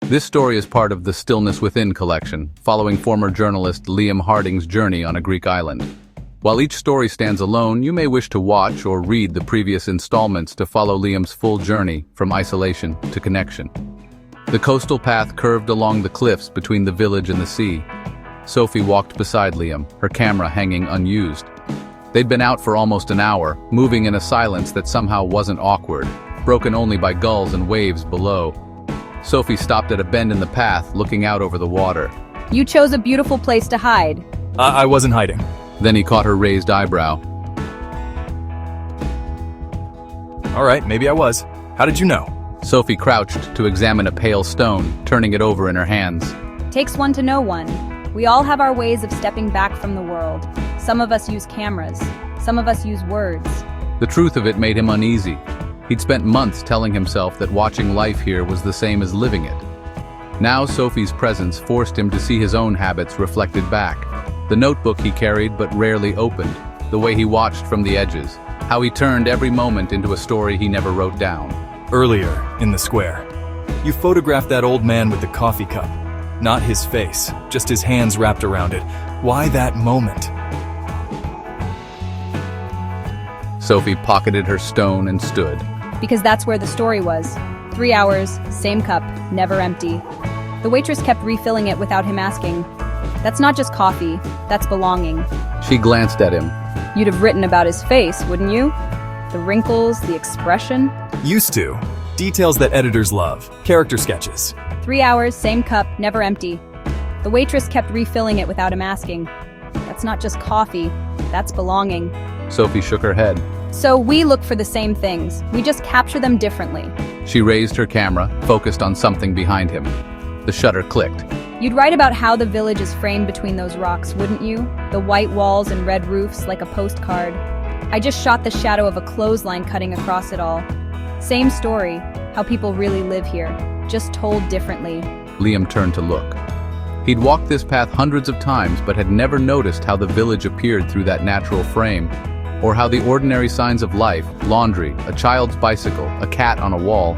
This story is part of the Stillness Within collection, following former journalist Liam Harding's journey on a Greek island. While each story stands alone, you may wish to watch or read the previous installments to follow Liam's full journey from isolation to connection. The coastal path curved along the cliffs between the village and the sea. Sophie walked beside Liam, her camera hanging unused. They'd been out for almost an hour, moving in a silence that somehow wasn't awkward, broken only by gulls and waves below. Sophie stopped at a bend in the path, looking out over the water. You chose a beautiful place to hide. I wasn't hiding. Then he caught her raised eyebrow. All right, maybe I was. How did you know? Sophie crouched to examine a pale stone, turning it over in her hands. Takes one to know one. We all have our ways of stepping back from the world. Some of us use cameras. Some of us use words. The truth of it made him uneasy. He'd spent months telling himself that watching life here was the same as living it. Now Sophie's presence forced him to see his own habits reflected back. The notebook he carried but rarely opened, the way he watched from the edges, how he turned every moment into a story he never wrote down. Earlier, in the square, you photographed that old man with the coffee cup. Not his face, just his hands wrapped around it. Why that moment? Sophie pocketed her stone and stood. Because that's where the story was. 3 hours, same cup, never empty. The waitress kept refilling it without him asking. That's not just coffee, that's belonging. She glanced at him. You'd have written about his face, wouldn't you? The wrinkles, the expression. Used to. Details that editors love. Character sketches. 3 hours, same cup, never empty. The waitress kept refilling it without him asking. That's not just coffee, that's belonging. Sophie shook her head. So we look for the same things, we just capture them differently. She raised her camera, focused on something behind him. The shutter clicked. You'd write about how the village is framed between those rocks, wouldn't you? The white walls and red roofs like a postcard. I just shot the shadow of a clothesline cutting across it all. Same story, how people really live here, just told differently. Liam turned to look. He'd walked this path hundreds of times but had never noticed how the village appeared through that natural frame, or how the ordinary signs of life, laundry, a child's bicycle, a cat on a wall,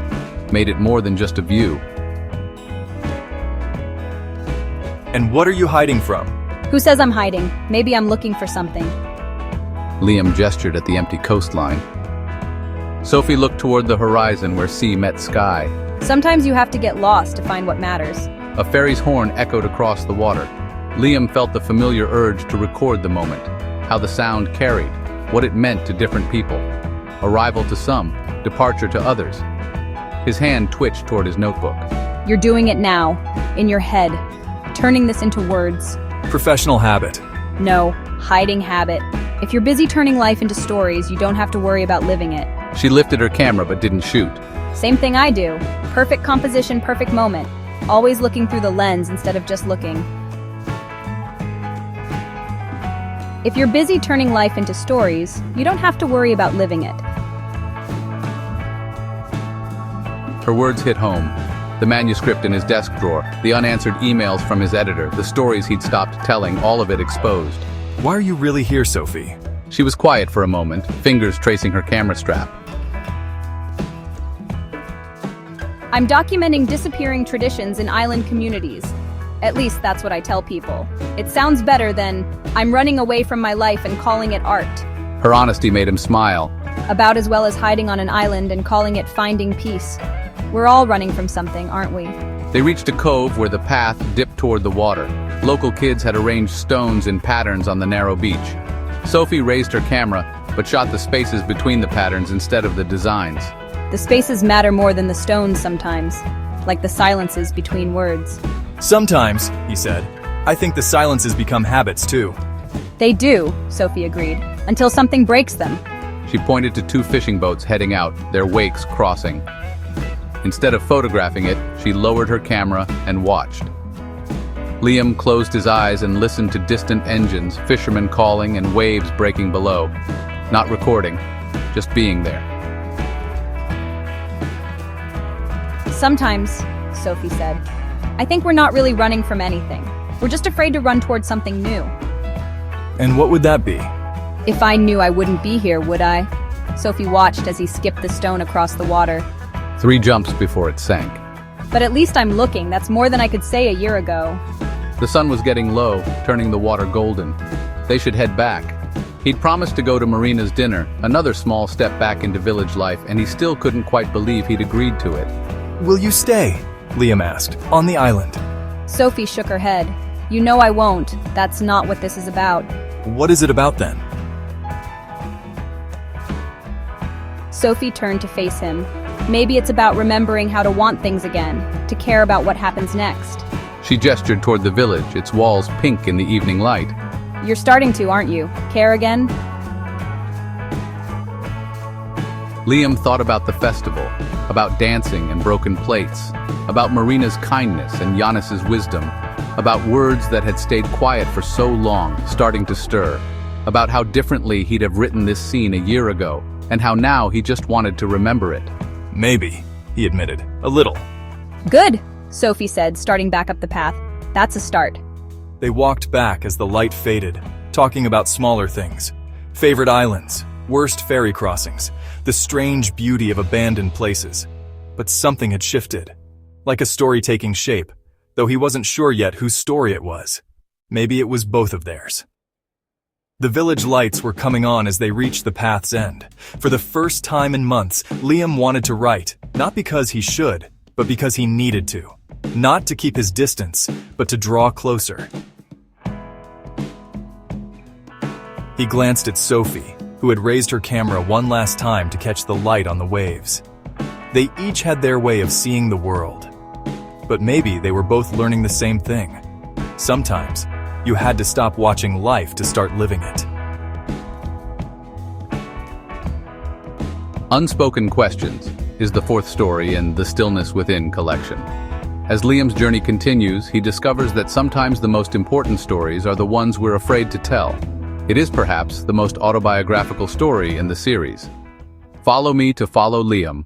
made it more than just a view. And what are you hiding from? Who says I'm hiding? Maybe I'm looking for something. Liam gestured at the empty coastline. Sophie looked toward the horizon where sea met sky. Sometimes you have to get lost to find what matters. A ferry's horn echoed across the water. Liam felt the familiar urge to record the moment, how the sound carried, what it meant to different people. Arrival to some, departure to others. His hand twitched toward his notebook. You're doing it now, in your head, turning this into words. Professional habit. No, hiding habit. If you're busy turning life into stories, you don't have to worry about living it. She lifted her camera but didn't shoot. Same thing I do. Perfect composition, perfect moment. Always looking through the lens instead of just looking. If you're busy turning life into stories, you don't have to worry about living it. Her words hit home. The manuscript in his desk drawer, the unanswered emails from his editor, the stories he'd stopped telling, all of it exposed. Why are you really here, Sophie? She was quiet for a moment, fingers tracing her camera strap. I'm documenting disappearing traditions in island communities. At least that's what I tell people. It sounds better than, I'm running away from my life and calling it art. Her honesty made him smile. About as well as hiding on an island and calling it finding peace. We're all running from something, aren't we? They reached a cove where the path dipped toward the water. Local kids had arranged stones in patterns on the narrow beach. Sophie raised her camera, but shot the spaces between the patterns instead of the designs. The spaces matter more than the stones sometimes, like the silences between words. Sometimes, he said. I think the silences become habits too. They do, Sophie agreed, until something breaks them. She pointed to 2 fishing boats heading out, their wakes crossing. Instead of photographing it, she lowered her camera and watched. Liam closed his eyes and listened to distant engines, fishermen calling, and waves breaking below. Not recording, just being there. Sometimes, Sophie said, I think we're not really running from anything. We're just afraid to run towards something new. And what would that be? If I knew I wouldn't be here, would I? Sophie watched as he skipped the stone across the water. 3 jumps before it sank. But at least I'm looking. That's more than I could say a year ago. The sun was getting low, turning the water golden. They should head back. He'd promised to go to Marina's dinner, another small step back into village life, and he still couldn't quite believe he'd agreed to it. Will you stay? Liam asked, on the island. Sophie shook her head. You know I won't. That's not what this is about. What is it about then? Sophie turned to face him. Maybe it's about remembering how to want things again, to care about what happens next. She gestured toward the village, its walls pink in the evening light. You're starting to, aren't you? Care again? Liam thought about the festival, about dancing and broken plates, about Marina's kindness and Giannis's wisdom, about words that had stayed quiet for so long, starting to stir, about how differently he'd have written this scene a year ago, and how now he just wanted to remember it. Maybe, he admitted, a little. Good, Sophie said, starting back up the path. That's a start. They walked back as the light faded, talking about smaller things. Favorite islands, worst ferry crossings, the strange beauty of abandoned places. But something had shifted, like a story taking shape, though he wasn't sure yet whose story it was. Maybe it was both of theirs. The village lights were coming on as they reached the path's end. For the first time in months, Liam wanted to write, not because he should, but because he needed to. Not to keep his distance, but to draw closer. He glanced at Sophie, who had raised her camera one last time to catch the light on the waves. They each had their way of seeing the world. But maybe they were both learning the same thing. Sometimes, you had to stop watching life to start living it. Unspoken Questions is the fourth story in the Stillness Within collection. As Liam's journey continues, he discovers that sometimes the most important stories are the ones we're afraid to tell. It is perhaps the most autobiographical story in the series. Follow me to follow Liam,